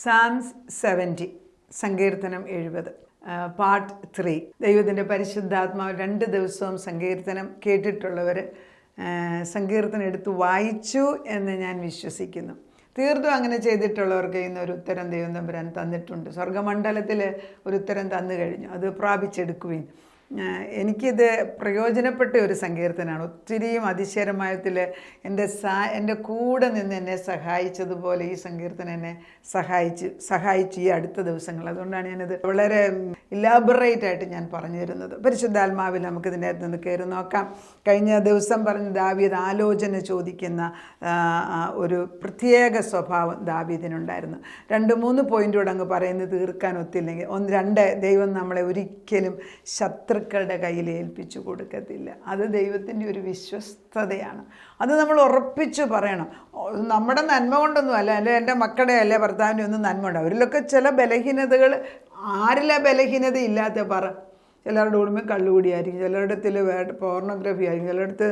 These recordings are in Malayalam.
സാംസ് 70 സങ്കീർത്തനം 70 പാർട്ട് 3. ദൈവത്തിൻ്റെ പരിശുദ്ധാത്മാവ് 2 ദിവസവും സങ്കീർത്തനം കേട്ടിട്ടുള്ളവർ സങ്കീർത്തനം എടുത്ത് വായിച്ചു എന്ന് ഞാൻ വിശ്വസിക്കുന്നു. തീർത്തും അങ്ങനെ ചെയ്തിട്ടുള്ളവർക്ക് ഇന്നൊരു ഉത്തരം ദൈവം തമ്പുരാൻ തന്നിട്ടുണ്ട്. സ്വർഗമണ്ഡലത്തിൽ ഒരു ഉത്തരം തന്നു കഴിഞ്ഞു. അത് പ്രാപിച്ചെടുക്കുവിൻ. എനിക്കിത് പ്രയോജനപ്പെട്ട ഒരു സങ്കീർത്തനമാണ്. ഒത്തിരിയും അതിശയമായത്തിൽ എൻ്റെ കൂടെ നിന്ന് എന്നെ സഹായിച്ചതുപോലെ ഈ സങ്കീർത്തനം എന്നെ സഹായിച്ചു ഈ അടുത്ത ദിവസങ്ങൾ. അതുകൊണ്ടാണ് ഞാനത് വളരെ ഇലാബറേറ്റ് ആയിട്ട് ഞാൻ പറഞ്ഞു തരുന്നത്. പരിശുദ്ധാത്മാവിൽ നമുക്കിതിൻ്റെ അകത്ത് നിന്ന് കയറി നോക്കാം. കഴിഞ്ഞ ദിവസം പറഞ്ഞ ദാവീദ് ആലോചന ചോദിക്കുന്ന ഒരു പ്രത്യേക സ്വഭാവം ദാവീദിനുണ്ടായിരുന്നു. 2-3 പോയിൻ്റോട് അങ്ങ് പറയുന്നത് തീർക്കാൻ ഒത്തില്ലെങ്കിൽ 1-2 ദൈവം നമ്മളെ ഒരിക്കലും ശത്രുക്കളുടെ കയ്യിൽ ഏൽപ്പിച്ചു കൊടുക്കത്തില്ല. അത് ദൈവത്തിൻ്റെ ഒരു വിശ്വസ്തതയാണ്. അത് നമ്മൾ ഉറപ്പിച്ച് പറയണം. നമ്മുടെ നന്മ കൊണ്ടൊന്നും അല്ല, അല്ലെ എൻ്റെ മക്കളുടെ അല്ലെ ഭർത്താവിൻ്റെ ഒന്നും നന്മ ഉണ്ട്. അവരിലൊക്കെ ചില ബലഹീനതകൾ, ആരിലെ ബലഹീനത ഇല്ലാത്ത പറ. ചിലരുടെ കുടുംബം കള്ളുകൂടിയായിരിക്കും, ചിലയിടത്തിൽ പോർണോഗ്രഫി ആയിരിക്കും, ചിലയിടത്ത്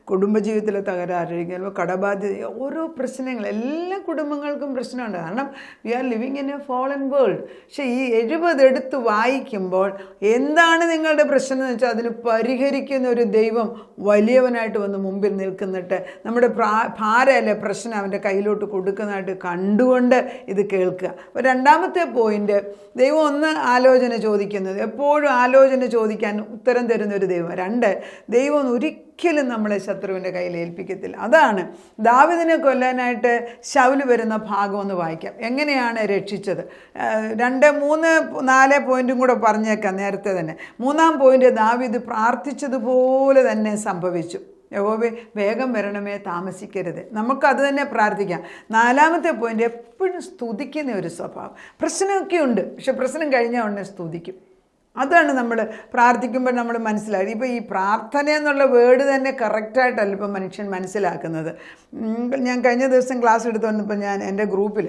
കുടുംബജീവിതത്തിലെ തകരാറായിരിക്കും, ചിലപ്പോൾ കടബാധ്യത, ഓരോ പ്രശ്നങ്ങൾ. എല്ലാ കുടുംബങ്ങൾക്കും പ്രശ്നമുണ്ട്. കാരണം we are living in a fallen world. പക്ഷേ ഈ 70 എടുത്ത് വായിക്കുമ്പോൾ എന്താണ് നിങ്ങളുടെ പ്രശ്നം എന്ന് വെച്ചാൽ അതിന് പരിഹരിക്കുന്ന ഒരു ദൈവം വലിയവനായിട്ട് വന്ന് മുമ്പിൽ നിൽക്കുന്നിട്ട് നമ്മുടെ ഭാരമല്ലേ പ്രശ്നം അവൻ്റെ കയ്യിലോട്ട് കൊടുക്കുന്നതായിട്ട് കണ്ടുകൊണ്ട് ഇത് കേൾക്കുക. അപ്പോൾ 2-ാമത്തെ പോയിൻ്റ്, ദൈവം ഒന്ന് ആലോചന ചോദിക്കുന്നത്, എപ്പോഴും ആലോചന ചോദിക്കാൻ ഉത്തരം തരുന്ന ഒരു ദൈവം. 2, ദൈവം ഒരിക്കലും നമ്മളെ ശത്രുവിൻ്റെ കയ്യിൽ ഏൽപ്പിക്കത്തില്ല. അതാണ് ദാവീദിനെ കൊല്ലാനായിട്ട് ശൗല് വരുന്ന ഭാഗം ഒന്ന് വായിക്കാം. എങ്ങനെയാണ് രക്ഷിച്ചത്? 2, 3, 4 പോയിന്റും കൂടെ പറഞ്ഞേക്കാം നേരത്തെ തന്നെ. 3-ാം പോയിന്റ്, ദാവീദ് പ്രാർത്ഥിച്ചതുപോലെ തന്നെ സംഭവിച്ചു. യഹോവേ വേഗം വരണമേ, താമസിക്കരുത്. നമുക്കത് തന്നെ പ്രാർത്ഥിക്കാം. 4-ാമത്തെ പോയിന്റ്, എപ്പോഴും സ്തുതിക്കുന്ന ഒരു സ്വഭാവം. പ്രശ്നമൊക്കെ ഉണ്ട്, പക്ഷെ പ്രശ്നം കഴിഞ്ഞാൽ ഉടനെ സ്തുതിക്കും. അതാണ് നമ്മൾ പ്രാർത്ഥിക്കുമ്പോൾ നമ്മൾ മനസ്സിലാക്കി. ഇപ്പോൾ ഈ പ്രാർത്ഥന എന്നുള്ള വേർഡ് തന്നെ കറക്റ്റായിട്ടല്ല ഇപ്പം മനുഷ്യൻ മനസ്സിലാക്കുന്നത്. ഞാൻ കഴിഞ്ഞ ദിവസം ക്ലാസ് എടുത്ത് വന്നപ്പോൾ ഞാൻ എൻ്റെ ഗ്രൂപ്പിൽ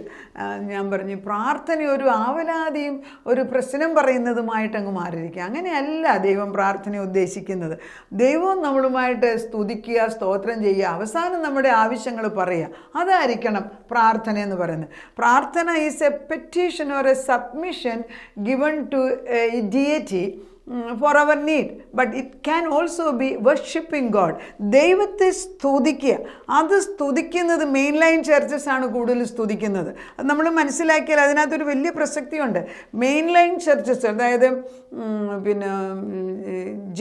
ഞാൻ പറഞ്ഞു, പ്രാർത്ഥന ഒരു ആവലാതിയും ഒരു പ്രശ്നം പറയുന്നതുമായിട്ട് അങ്ങ് മാറിയിരിക്കുക. അങ്ങനെയല്ല ദൈവം പ്രാർത്ഥന ഉദ്ദേശിക്കുന്നത്. ദൈവം നമ്മളുമായിട്ട് സ്തുതിക്കുക, സ്തോത്രം ചെയ്യുക, അവസാനം നമ്മുടെ ആവശ്യങ്ങൾ പറയുക. അതായിരിക്കണം പ്രാർത്ഥന എന്ന് പറയുന്നത്. പ്രാർത്ഥന is a petition or a submission given to for our need, but it can also be worshiping God. ദൈവത്തെ സ്തുതിക്കുക. അത് സ്തുതിക്കുന്നത് മെയിൻ ലൈൻ ചർച്ചസ് ആണ് കൂടുതൽ സ്തുതിക്കുന്നത്. അത് നമ്മൾ മനസ്സിലാക്കിയാൽ അതിനകത്തൊരു വലിയ പ്രസക്തിയുണ്ട്. മെയിൻ ലൈൻ ചർച്ചസ്, അതായത് പിന്നെ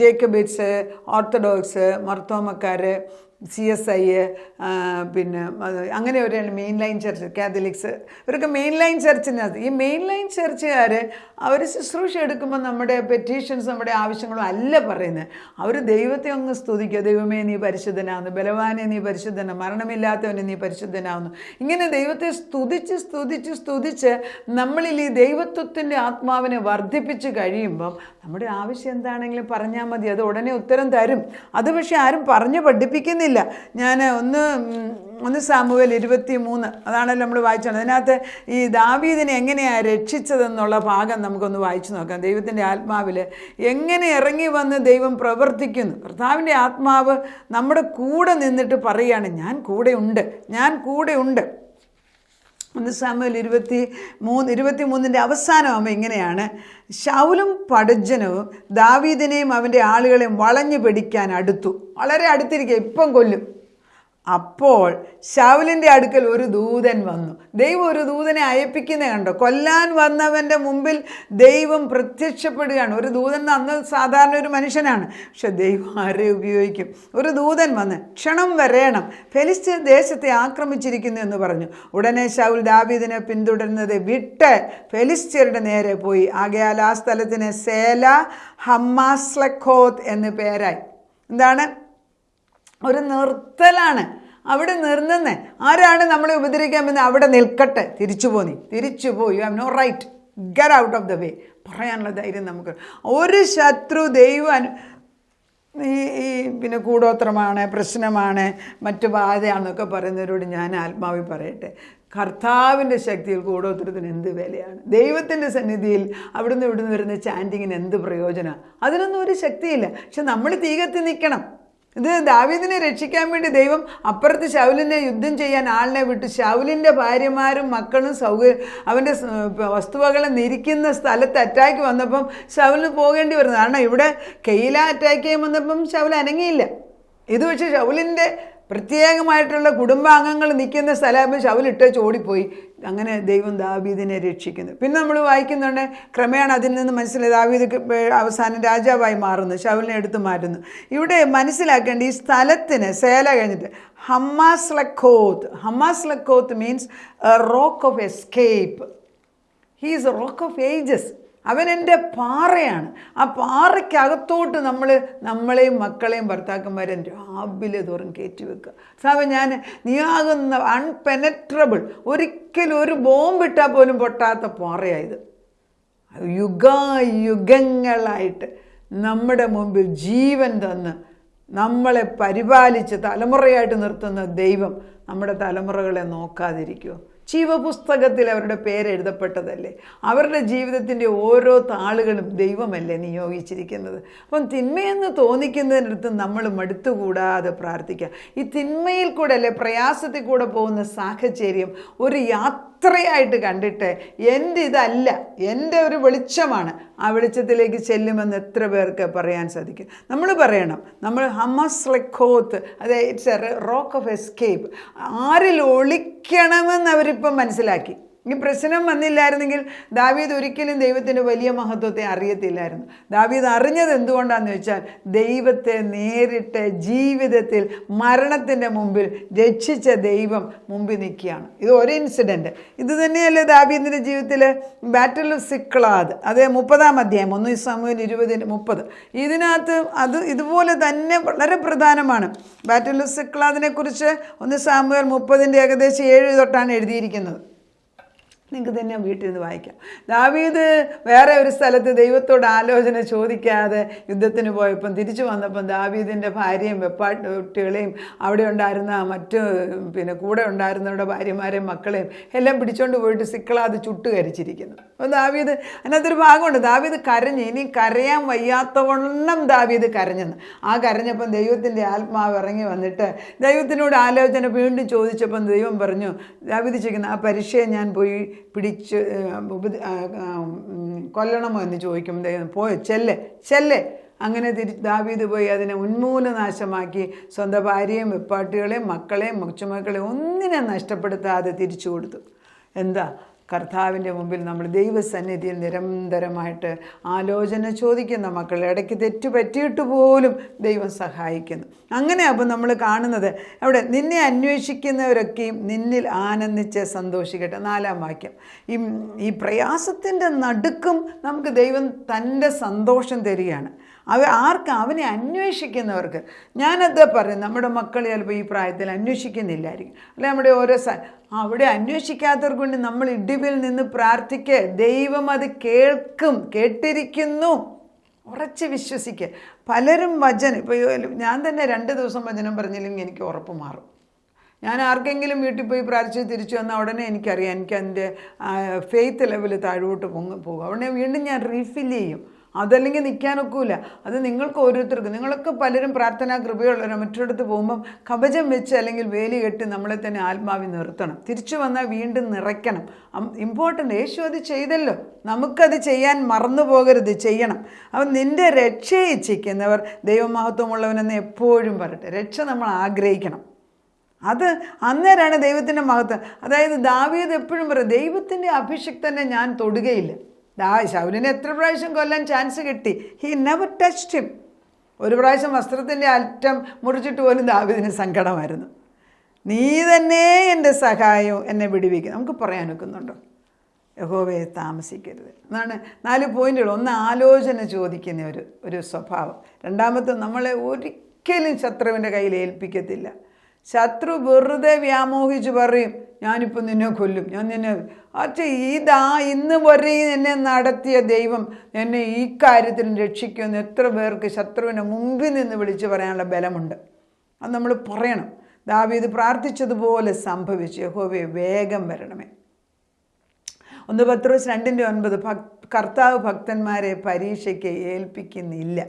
ജേക്കബിറ്റ്സ്, ഓർത്തഡോക്സ്, മർത്തോമക്കാർ, CSI, പിന്നെ അങ്ങനെ ഒരു മെയിൻ ലൈൻ ചർച്ച്, കാത്തലിക്സ്, ഇവരൊക്കെ മെയിൻ ലൈൻ ചർച്ചിനകത്ത്. ഈ മെയിൻ ലൈൻ ചർച്ചുകാർ അവർ ശുശ്രൂഷ എടുക്കുമ്പോൾ നമ്മുടെ പെറ്റീഷൻസ്, നമ്മുടെ ആവശ്യങ്ങളും അല്ല പറയുന്നത്. അവർ ദൈവത്തെ അങ്ങ് സ്തുതിക്കുക. ദൈവമേ നീ പരിശുദ്ധനാവുന്നു, ബലവാനെ നീ പരിശുദ്ധന, മരണമില്ലാത്തവനെ നീ പരിശുദ്ധനാവുന്നു. ഇങ്ങനെ ദൈവത്തെ സ്തുതിച്ച് സ്തുതിച്ച് സ്തുതിച്ച് നമ്മളിൽ ഈ ദൈവത്വത്തിൻ്റെ ആത്മാവിനെ വർദ്ധിപ്പിച്ച് കഴിയുമ്പം നമ്മുടെ ആവശ്യം എന്താണെങ്കിലും പറഞ്ഞാൽ മതി, അത് ഉടനെ ഉത്തരം തരും. അത് പക്ഷെ ആരും പറഞ്ഞു പഠിപ്പിക്കുന്നില്ല. ഞാൻ ഒന്ന് സാമുവേൽ 23, അതാണല്ലോ നമ്മൾ വായിച്ചത്. അതിനകത്ത് ഈ ദാവീദിനെ എങ്ങനെയാണ് രക്ഷിച്ചതെന്നുള്ള ഭാഗം നമുക്കൊന്ന് വായിച്ചു നോക്കാം. ദൈവത്തിൻ്റെ ആത്മാവിൽ എങ്ങനെ ഇറങ്ങി വന്ന് ദൈവം പ്രവർത്തിക്കുന്നു. കർത്താവിൻ്റെ ആത്മാവ് നമ്മുടെ കൂടെ നിന്നിട്ട് പറയുകയാണ്, ഞാൻ കൂടെ ഉണ്ട്, ഞാൻ കൂടെ ഉണ്ട്. 1 സാമുവേൽ 23 അവസാനമാകുമ്പോൾ ഇങ്ങനെയാണ്, ശൗലും പടജ്ജനവും ദാവീദിനെയും അവൻ്റെ ആളുകളെയും വളഞ്ഞു പിടിക്കാൻ അടുത്തു. വളരെ അടുത്തിരിക്കുക, ഇപ്പം കൊല്ലും. അപ്പോൾ ശൗലിൻ്റെ അടുക്കൽ ഒരു ദൂതൻ വന്നു. ദൈവം ഒരു ദൂതനെ അയപ്പിക്കുന്നത് കണ്ടോ? കൊല്ലാൻ വന്നവൻ്റെ മുമ്പിൽ ദൈവം പ്രത്യക്ഷപ്പെടുകയാണ്. ഒരു ദൂതൻ അന്ന് സാധാരണ ഒരു മനുഷ്യനാണ്, പക്ഷെ ദൈവം ആരെ ഉപയോഗിക്കും? ഒരു ദൂതൻ വന്ന്, ക്ഷണം വരേണം, ഫെലിസ്ത്യൻ ദേശത്തെ ആക്രമിച്ചിരിക്കുന്നു എന്ന് പറഞ്ഞു. ഉടനെ ശൗൽ ദാവീദിനെ പിന്തുടരുന്നത് വിട്ട് ഫെലിസ്ത്യരുടെ നേരെ പോയി. ആകയാൽ ആ സ്ഥലത്തിന് സേല ഹമ്മാസ്ലഖോത്ത് എന്ന് പേരായി. എന്താണ്? ഒരു നിർത്തലാണ്. അവിടെ നിർന്നേ. ആരാണ് നമ്മളെ ഉപദ്രവിക്കാൻ പറ്റുന്നത്? അവിടെ നിൽക്കട്ടെ, തിരിച്ചു പോ, you have no right, get out of the way പറയാനുള്ള ധൈര്യം നമുക്ക്. ഒരു ശത്രു ദൈവം ഈ പിന്നെ കൂടോത്രമാണ്, പ്രശ്നമാണ്, മറ്റു ബാധയാണെന്നൊക്കെ പറയുന്നവരോട് ഞാൻ ആത്മാവിൽ പറയട്ടെ, കർത്താവിൻ്റെ ശക്തിയിൽ കൂടോത്രത്തിന് എന്ത് വിലയാണ്? ദൈവത്തിൻ്റെ സന്നിധിയിൽ അവിടുന്ന് ഇവിടുന്ന് വരുന്ന ചാൻറ്റിങ്ങിന് എന്ത് പ്രയോജനമാണ്? അതിനൊന്നും ഒരു ശക്തിയില്ല. പക്ഷെ നമ്മൾ തീ കത്തി നിൽക്കണം. ഇത് ദാവീദിനെ രക്ഷിക്കാൻ വേണ്ടി ദൈവം അപ്പുറത്ത് ശൗലിനെ യുദ്ധം ചെയ്യാൻ ആളിനെ വിട്ടു. ശൗലിൻ്റെ ഭാര്യമാരും മക്കളും അവൻ്റെ വസ്തുവകളെ നിരിക്കുന്ന സ്ഥലത്ത് അറ്റാക്ക് വന്നപ്പം ശൗലിന് പോകേണ്ടി വരുന്നു. കാരണം ഇവിടെ കെയില അറ്റാക്ക് ചെയ്യാൻ വന്നപ്പം ശൗൽ അനങ്ങിയില്ല. ഇത് വെച്ച് ശൗലിൻ്റെ പ്രത്യേകമായിട്ടുള്ള കുടുംബാംഗങ്ങൾ നിൽക്കുന്ന സ്ഥലമാകുമ്പോൾ ശൗലിട്ട് ഓടിപ്പോയി. അങ്ങനെ ദൈവം ദാവീദിനെ രക്ഷിക്കുന്നു. പിന്നെ നമ്മൾ വായിക്കുന്നുണ്ട് ക്രമേണ അതിൽ നിന്ന് മനസ്സിലായി ദാവീദ് അവസാനം രാജാവായി മാറുന്നു, ശൗലിനെ എടുത്തു മാറ്റുന്നു. ഇവിടെ മനസ്സിലാക്കേണ്ട ഈ സ്ഥലത്തിന് സേല കഴിഞ്ഞിട്ട് ഹമ്മാസ്ലക്കോത്ത് means a rock of escape. He is a rock of ages. അവൻ എൻ്റെ പാറയാണ്. ആ പാറയ്ക്കകത്തോട്ട് നമ്മളെയും മക്കളെയും ഭർത്താക്കന്മാരെയും രാവിലെ തോറും കയറ്റി വെക്കുക. സാബ് നീയാകുന്ന അൺപെനട്രബിൾ, ഒരിക്കലും ഒരു ബോംബിട്ടാൽ പോലും പൊട്ടാത്ത പാറയായത്. യുഗങ്ങളായിട്ട് നമ്മുടെ മുമ്പിൽ ജീവൻ തന്ന് നമ്മളെ പരിപാലിച്ച് തലമുറയായിട്ട് നിർത്തുന്ന ദൈവം നമ്മുടെ തലമുറകളെ നോക്കാതിരിക്കുമോ? ജീവപുസ്തകത്തിൽ അവരുടെ പേരെഴുതപ്പെട്ടതല്ലേ? അവരുടെ ജീവിതത്തിൻ്റെ ഓരോ താളുകളും ദൈവമല്ലേ നിയോഗിച്ചിരിക്കുന്നത്? അപ്പം തിന്മയെന്ന് തോന്നിക്കുന്നതിനടുത്ത് നമ്മൾ മടുത്തുകൂടാതെ പ്രാർത്ഥിക്കുക. ഈ തിന്മയിൽ കൂടെ അല്ലേ, പ്രയാസത്തിൽ കൂടെ പോകുന്ന സാഹചര്യം ഒരു യാത്രയായിട്ട് കണ്ടിട്ട് എൻ്റെ ഇതല്ല, എൻ്റെ ഒരു വെളിച്ചമാണ്, ആ വെളിച്ചത്തിലേക്ക് ചെല്ലുമെന്ന് എത്ര പേർക്ക് പറയാൻ സാധിക്കും? നമ്മൾ പറയണം, നമ്മൾ ഹമ്മാസ്ലക്കോത്ത്, അതായത് it's A rock of escape. ആരിൽ ഒളിക്കണമെന്ന് അവരിപ്പം മനസ്സിലാക്കി. ഈ പ്രശ്നം വന്നില്ലായിരുന്നെങ്കിൽ ദാവീദ് ഒരിക്കലും ദൈവത്തിൻ്റെ വലിയ മഹത്വത്തെ അറിയത്തില്ലായിരുന്നു. ദാവീദ് അറിഞ്ഞത് എന്തുകൊണ്ടാണെന്ന് വെച്ചാൽ ദൈവത്തെ നേരിട്ട് ജീവിതത്തിൽ മരണത്തിൻ്റെ മുമ്പിൽ രക്ഷിച്ച ദൈവം മുമ്പിൽ നിൽക്കുകയാണ്. ഇത് ഒരു ഇൻസിഡൻറ്റ്. ഇത് തന്നെയല്ലേ ദാവീദിൻ്റെ ജീവിതത്തിൽ ബാറ്റിൽ ഓഫ് സിക്ലാഗ്, അത് 30-ാം അധ്യായം 1 ശമൂവേൽ 20:30. ഇതിനകത്ത് അത് ഇതുപോലെ തന്നെ വളരെ പ്രധാനമാണ്. ബാറ്റിൽ ഓഫ് സിക്ലാഗിനെ കുറിച്ച് 1 ശമൂവേൽ 30 ഏകദേശം 7 തൊട്ടാണ് എഴുതിയിരിക്കുന്നത്. നിങ്ങൾക്ക് തന്നെ വീട്ടിൽ നിന്ന് വായിക്കാം. ദാവീദ് വേറെ ഒരു സ്ഥലത്ത് ദൈവത്തോട് ആലോചന ചോദിക്കാതെ യുദ്ധത്തിന് പോയപ്പം തിരിച്ചു വന്നപ്പം ദാവീദിൻ്റെ ഭാര്യയും വെപ്പാട്ടികളെയും അവിടെ ഉണ്ടായിരുന്ന മറ്റ് കൂടെ ഉണ്ടായിരുന്നവരുടെ ഭാര്യമാരെയും മക്കളെയും എല്ലാം പിടിച്ചുകൊണ്ട് പോയിട്ട് സിക്ലാഗ് ചുട്ട് കരിച്ചിരിക്കുന്നു. അപ്പോൾ ദാവീദ് അതിനകത്തൊരു ഭാഗമുണ്ട്, ദാവീദ് കരഞ്ഞു. ഇനി കരയാൻ വയ്യാത്തവണ്ണം ദാവീദ് കരഞ്ഞെന്ന്. ആ കരഞ്ഞപ്പം ദൈവത്തിൻ്റെ ആത്മാവ് ഇറങ്ങി വന്നിട്ട് ദൈവത്തിനോട് ആലോചന വീണ്ടും ചോദിച്ചപ്പം ദൈവം പറഞ്ഞു, ദാവീദ് ചോദിക്കുന്നു, ആ പരീക്ഷയെ ഞാൻ പോയി പിടിച്ച് കൊല്ലണമോ എന്ന് ചോദിക്കും. ദൈവം പോയോ, ചെല്ലേ. അങ്ങനെ ദാവീദ് പോയി അതിനെ ഉന്മൂലനാശമാക്കി സ്വന്തം ഭാര്യയും വെപ്പാട്ടികളെയും മക്കളെയും കൊച്ചുമക്കളെയും ഒന്നിനെ നഷ്ടപ്പെടുത്താതെ തിരിച്ചു കൊടുത്തു. എന്താ? കർത്താവിൻ്റെ മുമ്പിൽ നമ്മൾ ദൈവസന്നിധിയിൽ നിരന്തരമായിട്ട് ആലോചന ചോദിക്കുന്ന മക്കൾ, ഇടയ്ക്ക് തെറ്റ് പറ്റിയിട്ട് പോലും ദൈവം സഹായിക്കുന്നു. അങ്ങനെ അപ്പം നമ്മൾ കാണുന്നത് അവിടെ നിന്നെ അന്വേഷിക്കുന്നവരൊക്കെയും നിന്നിൽ ആനന്ദിച്ച് സന്തോഷിക്കട്ടെ. 4-ാം വാക്യം. ഈ പ്രയാസത്തിൻ്റെ നടുക്കും നമുക്ക് ദൈവം തൻ്റെ സന്തോഷം തരികയാണ്. അവനെ അന്വേഷിക്കുന്നവർക്ക്. ഞാനത് പറയും, നമ്മുടെ മക്കൾ ചിലപ്പോൾ ഈ പ്രായത്തിൽ അന്വേഷിക്കുന്നില്ലായിരിക്കും, അല്ലെ നമ്മുടെ ഓരോ അവിടെ അന്വേഷിക്കാത്തവർക്ക് വേണ്ടി നമ്മൾ ഇടിവിൽ നിന്ന് പ്രാർത്ഥിക്കുക. ദൈവം അത് കേട്ടിരിക്കുന്നു. ഉറച്ച് വിശ്വസിക്കുക. പലരും വചനം, ഇപ്പോൾ ഞാൻ തന്നെ 2 ദിവസം വചനം പറഞ്ഞില്ലെങ്കിൽ എനിക്ക് ഉറപ്പ് മാറും. ഞാൻ ആർക്കെങ്കിലും വീട്ടിൽ പോയി പ്രാർത്ഥിച്ച് തിരിച്ചു വന്നാൽ ഉടനെ എനിക്കറിയാം എനിക്ക് അതിൻ്റെ ഫെയ്ത്ത് ലെവൽ താഴോട്ട് പോകും. ഉടനെ വീണ്ടും ഞാൻ റീഫിൽ ചെയ്യും. അതല്ലെങ്കിൽ നിൽക്കാനൊക്കില്ല. അത് നിങ്ങൾക്ക് ഓരോരുത്തർക്കും, നിങ്ങളൊക്കെ പലരും പ്രാർത്ഥനാ കൃപയുള്ളവരോ മറ്റൊരിടത്ത് പോകുമ്പം കവചം വെച്ച് അല്ലെങ്കിൽ വേലി കെട്ടി നമ്മളെ തന്നെ ആത്മാവിൽ നിർത്തണം. തിരിച്ചു വന്നാൽ വീണ്ടും നിറയ്ക്കണം. ഇമ്പോർട്ടൻ്റ്. യേശു അത് ചെയ്തല്ലോ, നമുക്കത് ചെയ്യാൻ മറന്നു പോകരുത്, ചെയ്യണം. അപ്പം നിൻ്റെ രക്ഷയെ ഇച്ഛിക്കുന്നവർ ദൈവമഹത്വമുള്ളവനെന്ന് എപ്പോഴും പറയട്ടെ. രക്ഷ നമ്മൾ ആഗ്രഹിക്കണം. അത് അന്നേരമാണ് ദൈവത്തിൻ്റെ മഹത്വം. അതായത് ദാവീദ് എപ്പോഴും പറയും, ദൈവത്തിൻ്റെ അഭിഷിക്തനെ ഞാൻ തൊടുകയില്ല. ശൗലിനെ എത്ര പ്രാവശ്യം കൊല്ലാൻ ചാൻസ് കിട്ടി, ഹി നെവർ ടച്ച്ഡ് ഹിം. ഒരു പ്രാവശ്യം വസ്ത്രത്തിൻ്റെ അറ്റം മുറിച്ചിട്ട് പോലും ദാവീദിന് സങ്കടമായിരുന്നു. നീ തന്നെ എൻ്റെ സഹായവും എന്നെ വിടുവിക്കും. നമുക്ക് പറയാൻ ഒക്കുന്നുണ്ടോ? യഹോവയെ താമസിക്കരുത് എന്നാണ് 4 പോയിന്റുകൾ. 1, ആലോചന ചോദിക്കുന്ന ഒരു സ്വഭാവം. രണ്ടാമത്തെ, നമ്മളെ ഒരിക്കലും ശത്രുവിൻ്റെ കയ്യിൽ ഏൽപ്പിക്കത്തില്ല. ശത്രു വെറുതെ വ്യാമോഹിച്ച് പറയും, ഞാനിപ്പോൾ നിന്നെ കൊല്ലും, ഞാൻ നിന്നെ ഇന്ന് വരെ എന്നെ നടത്തിയ ദൈവം എന്നെ ഈ കാര്യത്തിൽ രക്ഷിക്കുമെന്ന് എത്ര പേർക്ക് ശത്രുവിനെ മുമ്പിൽ നിന്ന് വിളിച്ച് പറയാനുള്ള ബലമുണ്ട്. അത് നമ്മൾ പറയണം. ദാവീദ് പ്രാർത്ഥിച്ചതുപോലെ സംഭവിച്ചു. യഹോവേ വേഗം വരണമേ. 1 പത്രോസ് 2:9 കർത്താവ് ഭക്തന്മാരെ പരീക്ഷയ്ക്ക് ഏൽപ്പിക്കുന്നില്ല.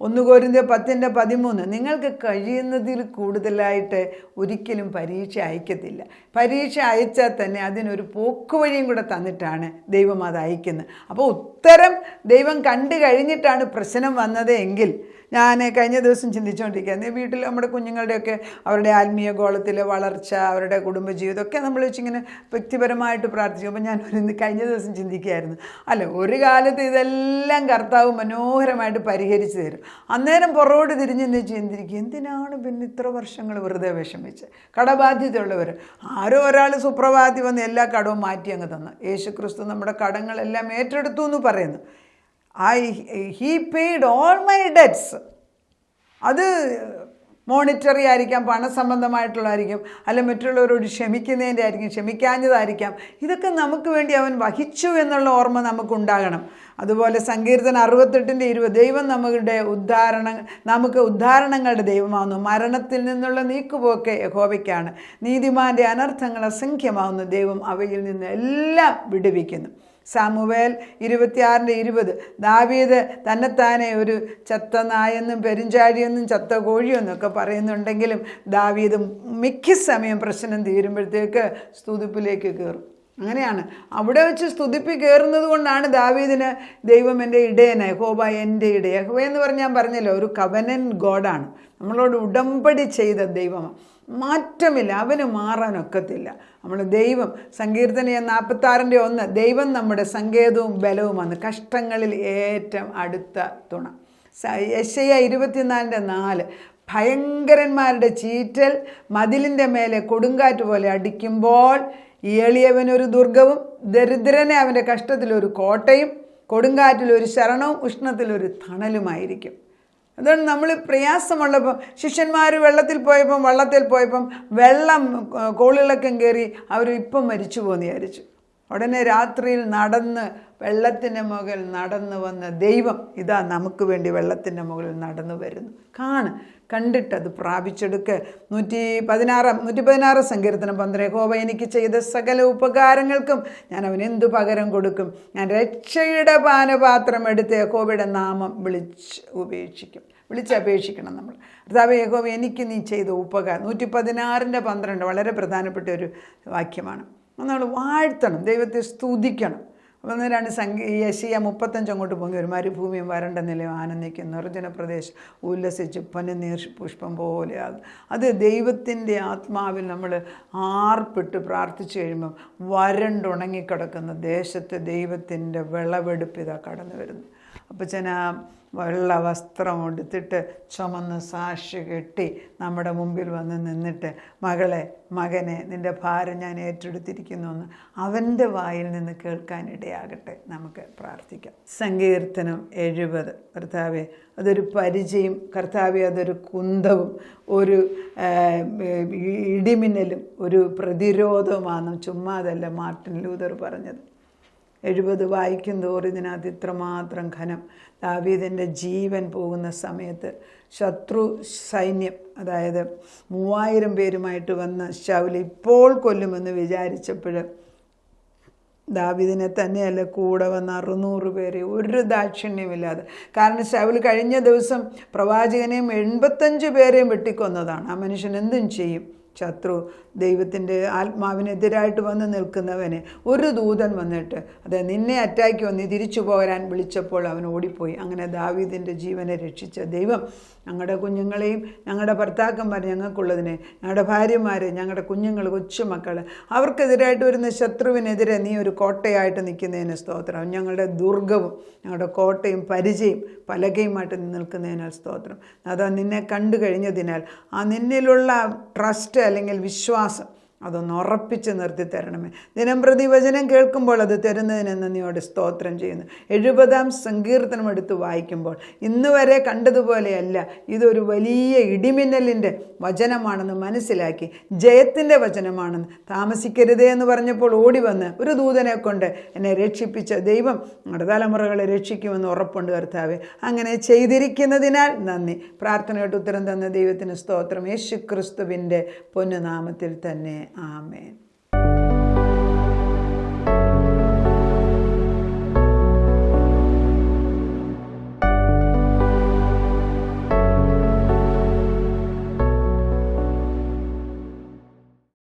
1 കൊരിന്ത്യർ 10:13 നിങ്ങൾക്ക് കഴിയുന്നതിൽ കൂടുതലായിട്ട് ഒരിക്കലും പരീക്ഷ അയക്കത്തില്ല. പരീക്ഷ അയച്ചാൽ തന്നെ അതിനൊരു പോക്കുവഴിയും കൂടെ തന്നിട്ടാണ് ദൈവം അത് അയക്കുന്നത്. അപ്പോൾ ഉത്തരം ദൈവം കണ്ടു കഴിഞ്ഞിട്ടാണ് പ്രശ്നം വന്നത് എങ്കിൽ, ഞാൻ കഴിഞ്ഞ ദിവസം ചിന്തിച്ചുകൊണ്ടിരിക്കുകയാണ്, വീട്ടിൽ നമ്മുടെ കുഞ്ഞുങ്ങളുടെയൊക്കെ അവരുടെ ആത്മീയ ഗോളത്തിലെ വളർച്ച, അവരുടെ കുടുംബജീവിതമൊക്കെ നമ്മൾ വെച്ചിങ്ങനെ വ്യക്തിപരമായിട്ട് പ്രാർത്ഥിക്കും. അപ്പോൾ ഞാൻ കഴിഞ്ഞ ദിവസം ചിന്തിക്കുകയായിരുന്നു, അല്ല ഒരു കാലത്ത് ഇതെല്ലാം കർത്താവ് മനോഹരമായിട്ട് പരിഹരിച്ചു തരും. അന്നേരം പുറകോട്ട് തിരിഞ്ഞ് ചിന്തിരിക്കും, എന്തിനാണ് പിന്നെ ഇത്ര വർഷങ്ങൾ വെറുതെ വിഷമിച്ച്. കടബാധ്യതയുള്ളവർ ആരോ ഒരാൾ സുപ്രഭാതി വന്ന് എല്ലാ കടവും മാറ്റി അങ്ങ് തന്നു. യേശുക്രിസ്തു നമ്മുടെ കടങ്ങളെല്ലാം ഏറ്റെടുത്തു എന്ന് പറയുന്നു. he paid all my debts. അത് മോണിറ്ററി ആയിരിക്കാം, പണസംബന്ധമായിട്ടുള്ളതായിരിക്കും, അല്ല മറ്റുള്ളവരോട് ക്ഷമിക്കുന്നതിൻ്റെ ആയിരിക്കും, ക്ഷമിക്കാഞ്ഞതായിരിക്കാം. ഇതൊക്കെ നമുക്ക് വേണ്ടി അവൻ വഹിച്ചു എന്നുള്ള ഓർമ്മ നമുക്കുണ്ടാകണം. അതുപോലെ സങ്കീർത്തനം 68:20 ദൈവം നമുക്ക് ഉദ്ധാരണങ്ങളുടെ ദൈവമാകുന്നു. മരണത്തിൽ നിന്നുള്ള നീക്കുപോക്ക് യഹോവയ്ക്കാണ്. നീതിമാന്റെ അനർത്ഥങ്ങൾ അസംഖ്യമാകുന്നു. ദൈവം അവയിൽ നിന്ന് എല്ലാം വിടുവിക്കുന്നു. സാമുവേൽ 26:20 ദാവീദ് തന്നെത്താനെ ഒരു ചത്ത നായെന്നും പെരുഞ്ചാഴിയെന്നും ചത്ത കോഴിയെന്നൊക്കെ പറയുന്നുണ്ടെങ്കിലും ദാവീദ് മിക്ക സമയം പ്രശ്നം തീരുമ്പോഴത്തേക്ക് സ്തുതിപ്പിലേക്ക് കയറും. അങ്ങനെയാണ് അവിടെ വെച്ച് സ്തുതിപ്പി കയറുന്നത് കൊണ്ടാണ് ദാവീദിന് ദൈവം എൻ്റെ ഇടയനായി, യഹോവ എൻ്റെ ഇടയ. യഹോവ എന്ന് പറഞ്ഞാൽ ഞാൻ പറഞ്ഞല്ലോ, ഒരു കവനന്റ് ഗോഡാണ്, നമ്മളോട് ഉടമ്പടി ചെയ്ത ദൈവമാണ്. മാറ്റമില്ല, അവന് മാറാനൊക്കത്തില്ല. നമ്മൾ ദൈവം, സങ്കീർത്തനം 46:1 ദൈവം നമ്മുടെ സങ്കേതവും ബലവുമാണ്, കഷ്ടങ്ങളിൽ ഏറ്റവും അടുത്ത തുണ. യെശയ്യാ 24:4 ഭയങ്കരന്മാരുടെ ചീറ്റൽ മതിലിൻ്റെ മേലെ കൊടുങ്കാറ്റ് പോലെ അടിക്കുമ്പോൾ എളിയവനൊരു ദുർഗവും ദരിദ്രനെ അവൻ്റെ കഷ്ടത്തിലൊരു കോട്ടയും കൊടുങ്കാറ്റിലൊരു ശരണവും ഉഷ്ണത്തിലൊരു തണലുമായിരിക്കും. അതുകൊണ്ട് നമ്മൾ പ്രയാസമുള്ളപ്പോൾ ശിഷ്യന്മാർ വള്ളത്തിൽ പോയപ്പം വെള്ളം കോളിളക്കം കയറി അവർ ഇപ്പം മരിച്ചു പോകുമെന്ന് വിചാരിച്ചു. ഉടനെ രാത്രിയിൽ വെള്ളത്തിൻ്റെ മുകളിൽ നടന്നു വന്ന ദൈവം ഇതാ നമുക്ക് വേണ്ടി വെള്ളത്തിൻ്റെ മുകളിൽ നടന്നു വരുന്നു. കണ്ടിട്ടത് പ്രാപിച്ചെടുക്ക്. 116 സങ്കീർത്തനം 12 യഹോവ എനിക്ക് ചെയ്ത സകല ഉപകാരങ്ങൾക്കും ഞാൻ അവന് എന്തു പകരം കൊടുക്കും? ഞാൻ രക്ഷയുടെ പാനപാത്രം എടുത്ത് യഹോവയുടെ നാമം വിളിച്ചപേക്ഷിക്കണം. നമ്മൾ കർത്താവേ യഹോവ എനിക്ക് നീ ചെയ്ത ഉപകാരം. 116:12 വളരെ പ്രധാനപ്പെട്ട ഒരു വാക്യമാണ്. നമ്മൾ വാഴ്ത്തണം, ദൈവത്തെ സ്തുതിക്കണം. അപ്പോൾ അന്നേരമാണ് യെശയ്യാ 35 അങ്ങോട്ട് പൊങ്ങി ഒരു മരുഭൂമിയും വരണ്ട നിലയും ആനന്ദിക്കും, നിർജ്ജന പ്രദേശം ഉല്ലസിച്ച് പനിനീർ പുഷ്പം പോലെ ആകും. അത് ദൈവത്തിൻ്റെ ആത്മാവിൽ നമ്മൾ ആർപ്പിട്ട് പ്രാർത്ഥിച്ചു കഴിയുമ്പം വരണ്ടുണങ്ങിക്കിടക്കുന്ന ദേശത്ത് ദൈവത്തിൻ്റെ വിളവെടുപ്പ് ഇതാ കടന്നു വരുന്നു. അപ്പച്ചൻ വെള്ള വസ്ത്രം എടുത്തിട്ട് ചുമന്ന് സാക്ഷി കെട്ടി നമ്മുടെ മുമ്പിൽ വന്ന് നിന്നിട്ട് മകനെ നിൻ്റെ ഭാരം ഞാൻ ഏറ്റെടുത്തിരിക്കുന്നു എന്ന് അവൻ്റെ വായിൽ നിന്ന് കേൾക്കാനിടയാകട്ടെ. നമുക്ക് പ്രാർത്ഥിക്കാം. സങ്കീർത്തനം 70 കർത്താവെ അതൊരു പരിചയം, കർത്താവെ അതൊരു കുന്തവും ഒരു ഇടിമിന്നലും ഒരു പ്രതിരോധവുമാണ്, ചുമ്മാതല്ല മാർട്ടിൻ ലൂതർ പറഞ്ഞത്. 70 വായിക്കും തോറും ഇതിനകത്ത് ഇത്രമാത്രം ഘനം. ദാവീദിൻ്റെ ജീവൻ പോകുന്ന സമയത്ത് ശത്രു സൈന്യം, അതായത് 3000 പേരുമായിട്ട് വന്ന ശൗൽ ഇപ്പോൾ കൊല്ലുമെന്ന് വിചാരിച്ചപ്പോൾ ദാവീദിനെ തന്നെയല്ല കൂടെ വന്ന 600 പേരെ ഒരു ദാക്ഷിണ്യമില്ലാതെ. കാരണം ശൗൽ കഴിഞ്ഞ ദിവസം പ്രവാചകനെയും 85 പേരെയും വെട്ടിക്കൊന്നതാണ്. ആ മനുഷ്യൻ എന്തും ചെയ്യും. ശത്രു ദൈവത്തിൻ്റെ ആത്മാവിനെതിരായിട്ട് വന്ന് നിൽക്കുന്നവനെ ഒരു ദൂതൻ വന്നിട്ട് നിന്നെ അറ്റാക്ക് വന്ന് തിരിച്ചു പോരാൻ വിളിച്ചപ്പോൾ അവൻ ഓടിപ്പോയി. അങ്ങനെ ദാവീദിൻ്റെ ജീവനെ രക്ഷിച്ച ദൈവം ഞങ്ങളുടെ കുഞ്ഞുങ്ങളെയും ഞങ്ങളുടെ ഭർത്താക്കന്മാരെ, ഞങ്ങൾക്കുള്ളതിനെ, ഞങ്ങളുടെ ഭാര്യമാരെ, ഞങ്ങളുടെ കുഞ്ഞുങ്ങൾ, കൊച്ചുമക്കൾ, അവർക്കെതിരായിട്ട് വരുന്ന ശത്രുവിനെതിരെ നീ ഒരു കോട്ടയായിട്ട് നിൽക്കുന്നതിന് സ്തോത്രം. ഞങ്ങളുടെ ദുർഗവും ഞങ്ങളുടെ കോട്ടയും പരിചയം പലകയുമായിട്ട് നിൽക്കുന്നതിനാൽ സ്തോത്രം. അതാ നിന്നെ കണ്ടു കഴിഞ്ഞതിനാൽ ആ നിന്നിലുള്ള ട്രസ്റ്റ് അല്ലെങ്കിൽ വിശ്വാസം അതൊന്ന് ഉറപ്പിച്ച് നിർത്തി തരണമേ. ദിനംപ്രതി വചനം കേൾക്കുമ്പോൾ അത് തരുന്നതിന് നന്ദിയോടെ സ്തോത്രം ചെയ്യുന്നു. 70 സങ്കീർത്തനം എടുത്ത് വായിക്കുമ്പോൾ ഇന്ന് വരെ കണ്ടതുപോലെയല്ല, ഇതൊരു വലിയ ഇടിമിന്നലിൻ്റെ വചനമാണെന്ന് മനസ്സിലാക്കി, ജയത്തിൻ്റെ വചനമാണെന്ന്, താമസിക്കരുതേ എന്ന് പറഞ്ഞപ്പോൾ ഓടി വന്ന് ഒരു ദൂതനെ കൊണ്ട് എന്നെ രക്ഷിപ്പിച്ച ദൈവം നമ്മുടെ തലമുറകളെ രക്ഷിക്കുമെന്ന് ഉറപ്പുണ്ട് കർത്താവേ. അങ്ങനെ ചെയ്തിരിക്കുന്നതിനാൽ നന്ദി. പ്രാർത്ഥനയായിട്ട് ഉത്തരം തന്ന ദൈവത്തിന് സ്തോത്രം. യേശുക്രിസ്തുവിൻ്റെ പൊന്നുനാമത്തിൽ തന്നെ ആമേൻ.